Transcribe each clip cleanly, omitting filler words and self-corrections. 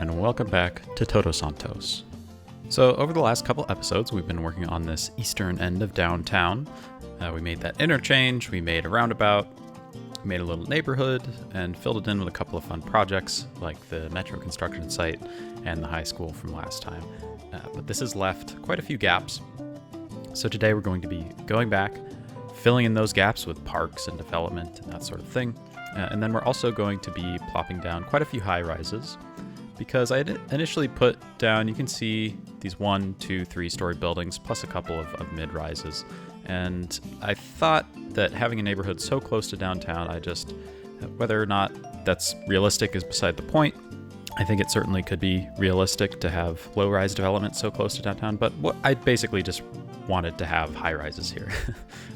and welcome back to Todos Santos. So over the last couple episodes, we've been working on this eastern end of downtown. We made that interchange, we made a roundabout, we made a little neighborhood, and filled it in with a couple of fun projects, like the metro construction site and the high school from last time. But this has left quite a few gaps. So today we're going to be going back, filling in those gaps with parks and development and that sort of thing. And then we're also going to be plopping down quite a few high-rises, because I had initially put down, you can see these 1, 2, 3-story buildings, plus a couple of mid-rises. And I thought that having a neighborhood so close to downtown, whether or not that's realistic is beside the point. I think it certainly could be realistic to have low-rise development so close to downtown, but I basically just wanted to have high-rises here.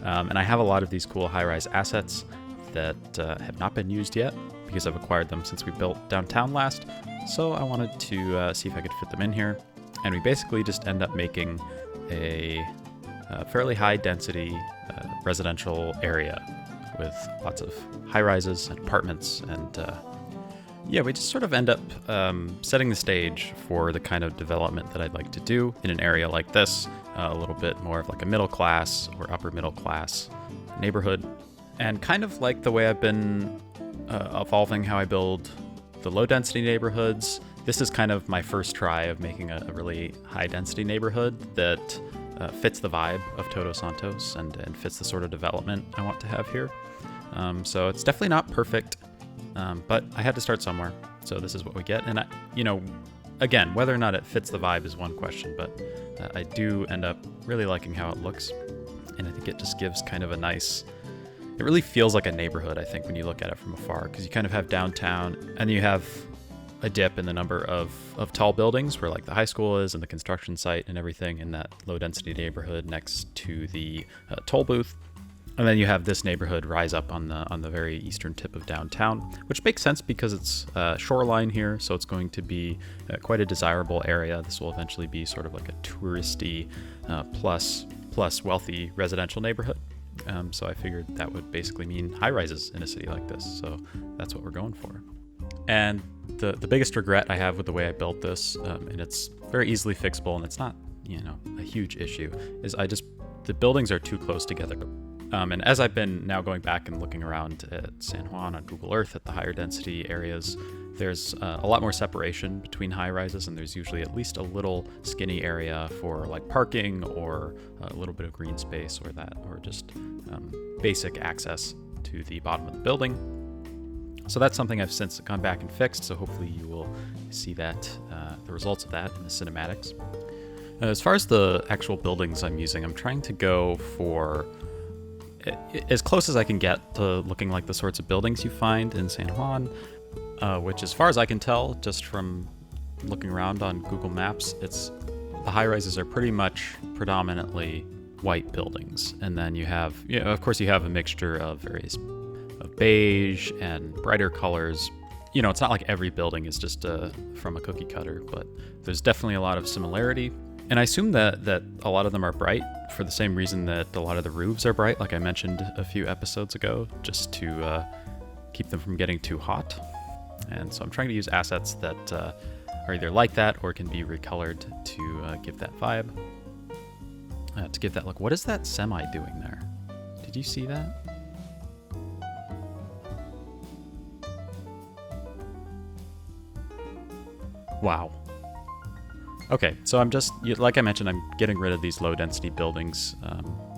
And I have a lot of these cool high-rise assets that have not been used yet, because I've acquired them since we built downtown last. So I wanted to see if I could fit them in here. And we basically just end up making a fairly high density residential area with lots of high rises and apartments. And we just sort of end up setting the stage for the kind of development that I'd like to do in an area like this, a little bit more of like a middle class or upper middle class neighborhood. And kind of like the way I've been evolving how I build the low-density neighborhoods, this is kind of my first try of making a really high-density neighborhood that fits the vibe of Todos Santos and fits the sort of development I want to have here. So it's definitely not perfect, but I had to start somewhere. So this is what we get. And, again, whether or not it fits the vibe is one question, but I do end up really liking how it looks. And I think it just gives kind of a nice... It really feels like a neighborhood, I think, when you look at it from afar, because you kind of have downtown, and you have a dip in the number of tall buildings where like the high school is and the construction site and everything in that low-density neighborhood next to the toll booth. And then you have this neighborhood rise up on the very eastern tip of downtown, which makes sense because it's shoreline here, so it's going to be quite a desirable area. This will eventually be sort of like a touristy plus wealthy residential neighborhood. So I figured that would basically mean high rises in a city like this. So that's what we're going for. And the biggest regret I have with the way I built this, and it's very easily fixable and it's not, a huge issue, is the buildings are too close together. And as I've been now going back and looking around at San Juan on Google Earth at the higher density areas, there's a lot more separation between high rises, and there's usually at least a little skinny area for like parking or a little bit of green space or just basic access to the bottom of the building. So that's something I've since gone back and fixed, so hopefully you will see that the results of that in the cinematics. As far as the actual buildings I'm using, I'm trying to go for as close as I can get to looking like the sorts of buildings you find in San Juan, which as far as I can tell, just from looking around on Google Maps, the high-rises are pretty much predominantly white buildings. And then you have, of course you have a mixture of beige and brighter colors. It's not like every building is just from a cookie cutter, but there's definitely a lot of similarity. And I assume that a lot of them are bright for the same reason that a lot of the roofs are bright, like I mentioned a few episodes ago, just to keep them from getting too hot. And so I'm trying to use assets that are either like that or can be recolored to give that vibe, to give that look. What is that semi doing there? Did you see that? Wow. Okay, so I'm just, like I mentioned, I'm getting rid of these low-density buildings.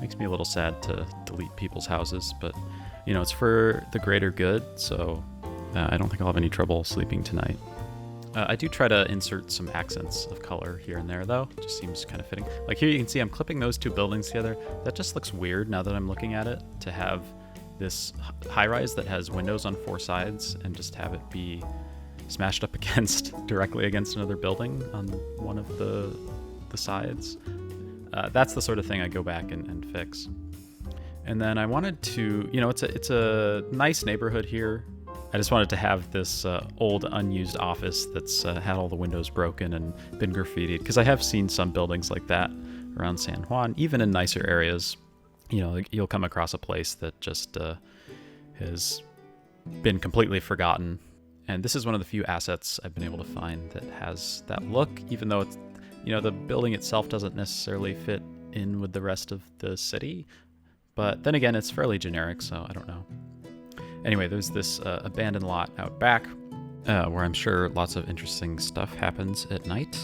Makes me a little sad to delete people's houses, but, it's for the greater good, so I don't think I'll have any trouble sleeping tonight. I do try to insert some accents of color here and there, though. It just seems kind of fitting. Like here you can see I'm clipping those two buildings together. That just looks weird now that I'm looking at it, to have this high-rise that has windows on 4 sides and just have it be smashed up directly against another building on one of the sides. That's the sort of thing I go back and fix. And then I wanted to, it's a nice neighborhood here. I just wanted to have this old unused office that's had all the windows broken and been graffitied, because I have seen some buildings like that around San Juan, even in nicer areas. You'll come across a place that just has been completely forgotten And this is one of the few assets I've been able to find that has that look, even though it's, the building itself doesn't necessarily fit in with the rest of the city. But then again, it's fairly generic, so I don't know. Anyway, there's this abandoned lot out back where I'm sure lots of interesting stuff happens at night.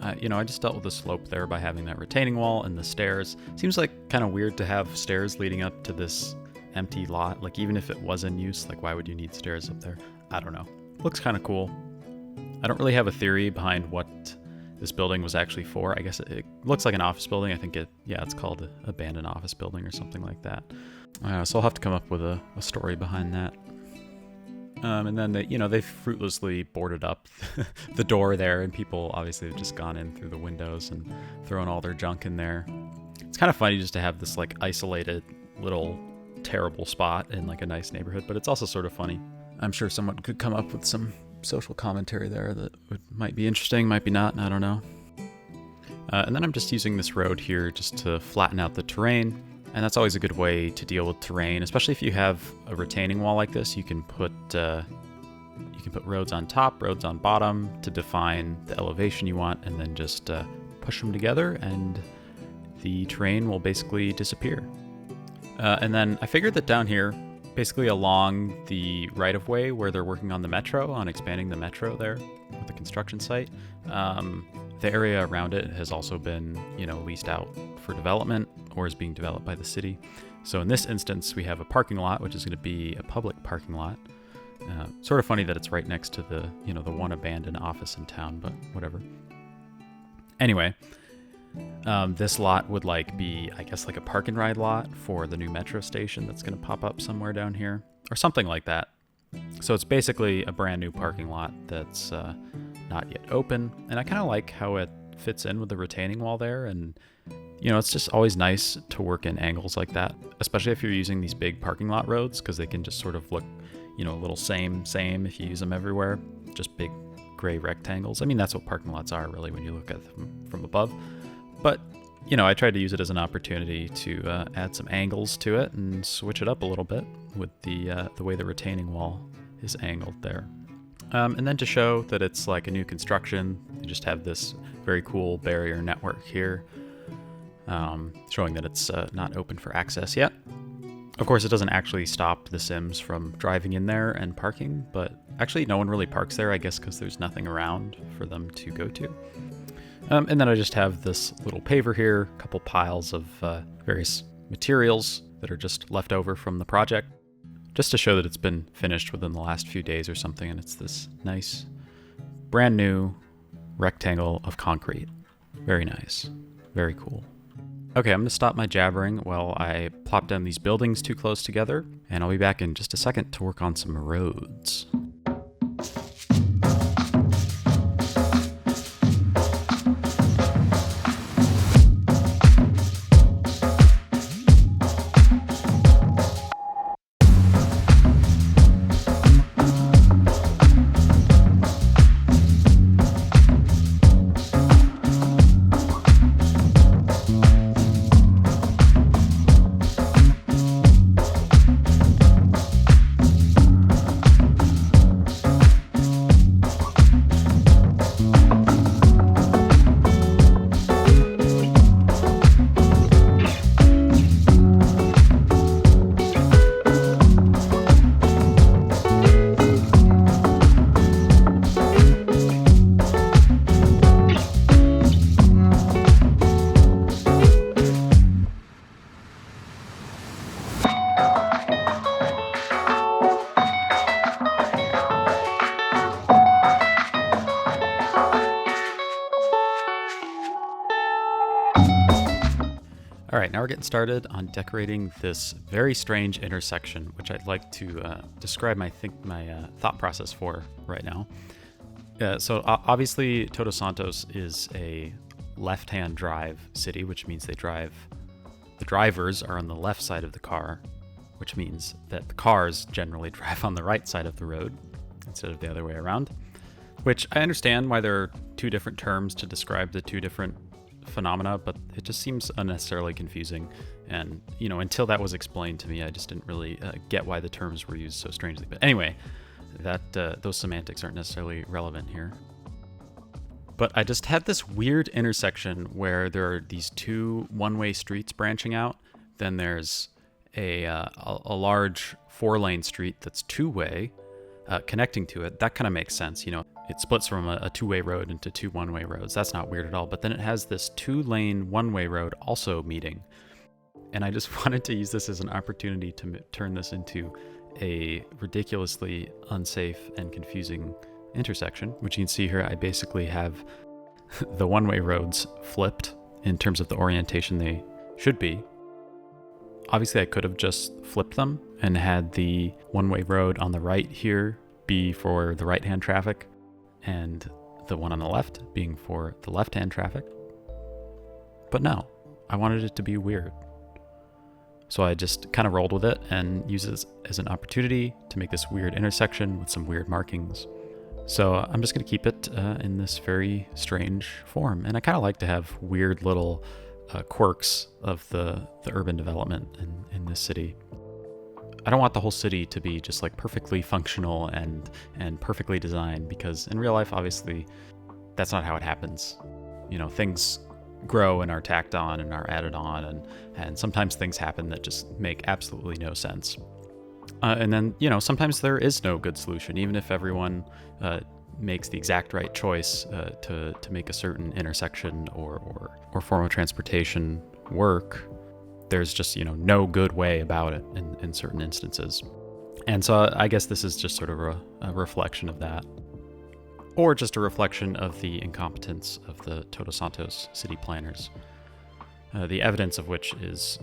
I just dealt with the slope there by having that retaining wall and the stairs. Seems like kind of weird to have stairs leading up to this empty lot. Like, even if it was in use, like, why would you need stairs up there? I don't know. Looks kind of cool. I don't really have a theory behind what this building was actually for. I guess it looks like an office building. I think it's called an abandoned office building or something like that. So I'll have to come up with a story behind that. And then they've fruitlessly boarded up the door there, and people obviously have just gone in through the windows and thrown all their junk in there. It's kind of funny just to have this like isolated little terrible spot in like a nice neighborhood, but it's also sort of funny. I'm sure someone could come up with some social commentary there that might be interesting, might be not, I don't know. And then I'm just using this road here just to flatten out the terrain. And that's always a good way to deal with terrain, especially if you have a retaining wall like this. You can put roads on top, roads on bottom to define the elevation you want, and then just push them together, and the terrain will basically disappear. And then I figured that down here, basically along the right-of-way where they're working on the metro, on expanding the metro there with the construction site, the area around it has also been, leased out for development or is being developed by the city. So in this instance, we have a parking lot, which is going to be a public parking lot. Sort of funny that it's right next to the, the one abandoned office in town, but whatever. Anyway, this lot would be, I guess, like a park and ride lot for the new metro station that's going to pop up somewhere down here or something like that. So it's basically a brand new parking lot that's not yet open. And I kind of like how it fits in with the retaining wall there. And, it's just always nice to work in angles like that, especially if you're using these big parking lot roads, because they can just sort of look, a little same if you use them everywhere. Just big gray rectangles. I mean, that's what parking lots are really when you look at them from above. But, I tried to use it as an opportunity to add some angles to it and switch it up a little bit with the way the retaining wall is angled there. And then to show that it's like a new construction, you just have this very cool barrier network here, showing that it's not open for access yet. Of course, it doesn't actually stop the Sims from driving in there and parking, but actually no one really parks there, I guess, because there's nothing around for them to go to. And then I just have this little paver here, a couple piles of various materials that are just left over from the project, just to show that it's been finished within the last few days or something, and it's this nice, brand new rectangle of concrete. Very nice. Very cool. Okay, I'm going to stop my jabbering while I plop down these buildings too close together, and I'll be back in just a second to work on some roads. All right, now we're getting started on decorating this very strange intersection, which I'd like to describe my thought process for right now. So obviously, Todos Santos is a left-hand drive city, which means the drivers are on the left side of the car, which means that the cars generally drive on the right side of the road instead of the other way around, which I understand why there are two different terms to describe the two different phenomena, but it just seems unnecessarily confusing. And, until that was explained to me, I just didn't really get why the terms were used so strangely. But anyway, those semantics aren't necessarily relevant here. But I just had this weird intersection where there are these two one-way streets branching out. Then there's a large 4-lane street that's two-way connecting to it. That kind of makes sense. You know, it splits from a two-way road into two one-way roads. That's not weird at all. But then it has this 2-lane one-way road also meeting. And I just wanted to use this as an opportunity to turn this into a ridiculously unsafe and confusing intersection, which you can see here. I basically have the one-way roads flipped in terms of the orientation they should be. Obviously, I could have just flipped them and had the one-way road on the right here be for the right-hand traffic and the one on the left being for the left-hand traffic. But no, I wanted it to be weird. So I just kind of rolled with it and used it as an opportunity to make this weird intersection with some weird markings. So I'm just going to keep it in this very strange form. And I kind of like to have weird little quirks of the urban development in this city. I don't want the whole city to be just like perfectly functional and perfectly designed, because in real life, obviously, that's not how it happens. You know, things grow and are tacked on and are added on, and sometimes things happen that just make absolutely no sense. And then, you know, sometimes there is no good solution, even if everyone makes the exact right choice to make a certain intersection or form of transportation work. There's just, you know, no good way about it in certain instances. And so I guess this is just sort of a reflection of that. Or just a reflection of the incompetence of the Todos Santos city planners, the evidence of which is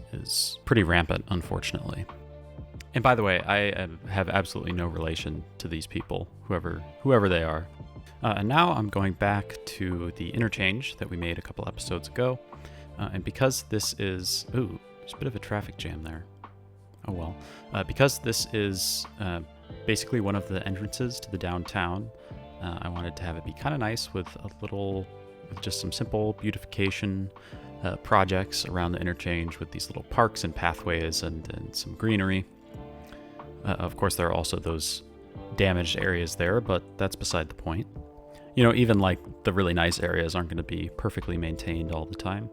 pretty rampant, unfortunately. And by the way, I have absolutely no relation to these people, whoever they are. And now I'm going back to the interchange that we made a couple episodes ago. And because this is... Ooh, there's a bit of a traffic jam there. Oh well. Because this is basically one of the entrances to the downtown, I wanted to have it be kind of nice with just some simple beautification projects around the interchange with these little parks and pathways and some greenery. Of course, there are also those damaged areas there, but that's beside the point. You know, even like the really nice areas aren't going to be perfectly maintained all the time.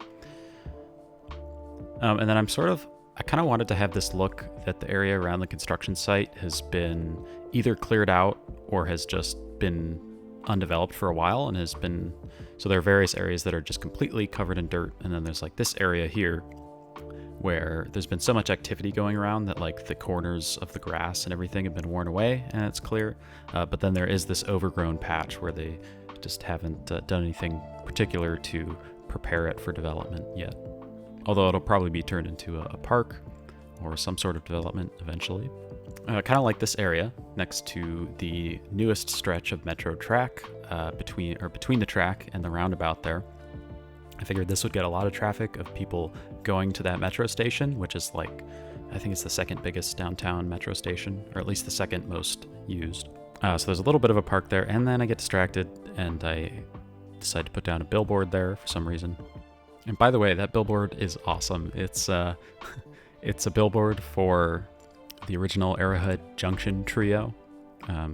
And then I kind of wanted to have this look that the area around the construction site has been either cleared out or has just been undeveloped for a while and so there are various areas that are just completely covered in dirt. And then there's like this area here where there's been so much activity going around that like the corners of the grass and everything have been worn away and it's clear. But then there is this overgrown patch where they just haven't done anything particular to prepare it for development yet. Although it'll probably be turned into a park or some sort of development eventually. Kind of like this area next to the newest stretch of metro track between the track and the roundabout there. I figured this would get a lot of traffic of people going to that metro station, which is like, I think it's the second biggest downtown metro station, or at least the second most used. So there's a little bit of a park there, and then I get distracted and I decide to put down a billboard there for some reason. And by the way, that billboard is awesome. It's a billboard for the original Arrowhead Junction trio,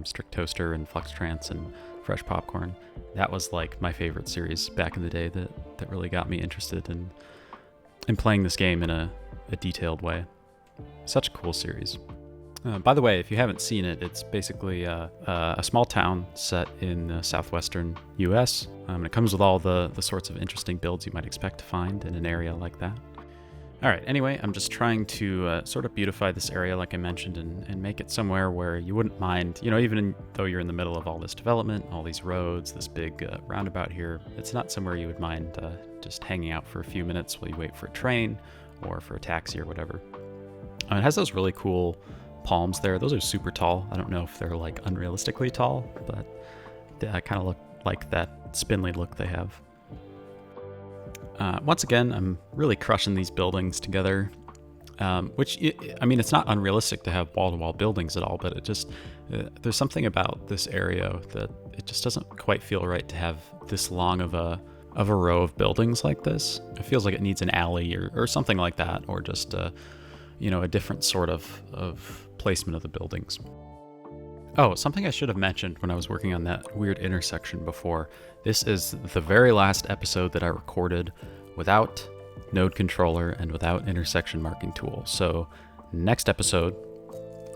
Strict Toaster and Flux Trance and Fresh Popcorn. That was like my favorite series back in the day that really got me interested in playing this game in a detailed way. Such a cool series. By the way, if you haven't seen it, it's basically a small town set in the southwestern U.S. And it comes with all the sorts of interesting builds you might expect to find in an area like that. All right, anyway, I'm just trying to sort of beautify this area, like I mentioned, and make it somewhere where you wouldn't mind, you know, even though you're in the middle of all this development, all these roads, this big roundabout here, it's not somewhere you would mind just hanging out for a few minutes while you wait for a train or for a taxi or whatever. It has those really cool palms there. Those are super tall. I don't know if they're like unrealistically tall, but they kind of look like that spindly look they have. Once again, I'm really crushing these buildings together, which, I mean, it's not unrealistic to have wall-to-wall buildings at all, but it just, there's something about this area that it just doesn't quite feel right to have this long of a row of buildings like this. It feels like it needs an alley or something like that, or just, a different sort of placement of the buildings. Oh, something I should have mentioned when I was working on that weird intersection before. This is the very last episode that I recorded without node controller and without intersection marking tool. So next episode,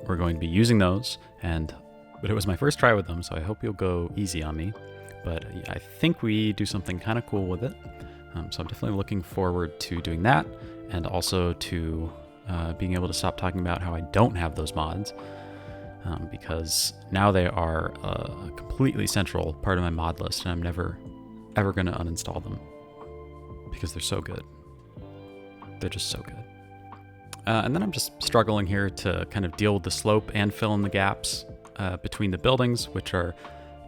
we're going to be using those, but it was my first try with them, so I hope you'll go easy on me. But I think we do something kind of cool with it. So I'm definitely looking forward to doing that, and also to being able to stop talking about how I don't have those mods. Because now they are a completely central part of my mod list, and I'm never, ever going to uninstall them because they're so good. They're just so good. And then I'm just struggling here to kind of deal with the slope and fill in the gaps between the buildings, which are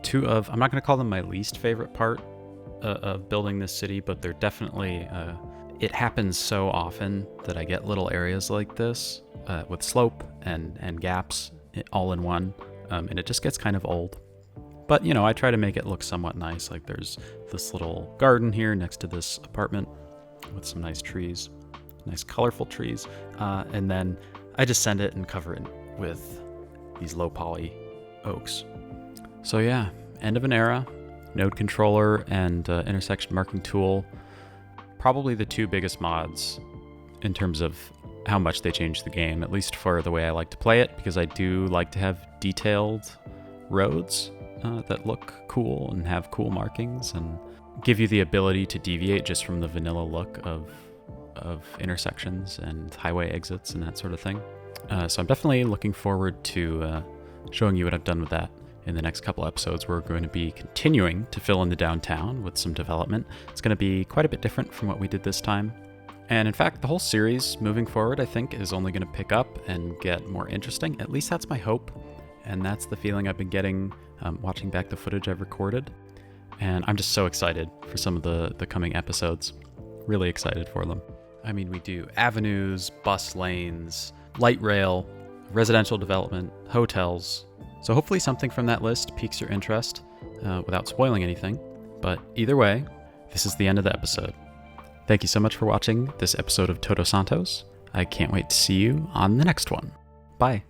two of, I'm not going to call them my least favorite part of building this city, but they're definitely, it happens so often that I get little areas like this with slope and gaps all in one, and it just gets kind of old. But, you know, I try to make it look somewhat nice. Like there's this little garden here next to this apartment with some nice trees, nice colorful trees, and then I just send it and cover it with these low poly oaks. So yeah, end of an era, node controller and intersection marking tool, probably the two biggest mods in terms of how much they change the game, at least for the way I like to play it, because I do like to have detailed roads that look cool and have cool markings and give you the ability to deviate just from the vanilla look of intersections and highway exits and that sort of thing. So I'm definitely looking forward to showing you what I've done with that in the next couple episodes. We're going to be continuing to fill in the downtown with some development. It's going to be quite a bit different from what we did this time. And in fact, the whole series moving forward, I think, is only going to pick up and get more interesting. At least that's my hope. And that's the feeling I've been getting watching back the footage I've recorded. And I'm just so excited for some of the coming episodes. Really excited for them. I mean, we do avenues, bus lanes, light rail, residential development, hotels. So hopefully something from that list piques your interest without spoiling anything. But either way, this is the end of the episode. Thank you so much for watching this episode of Todos Santos. I can't wait to see you on the next one. Bye.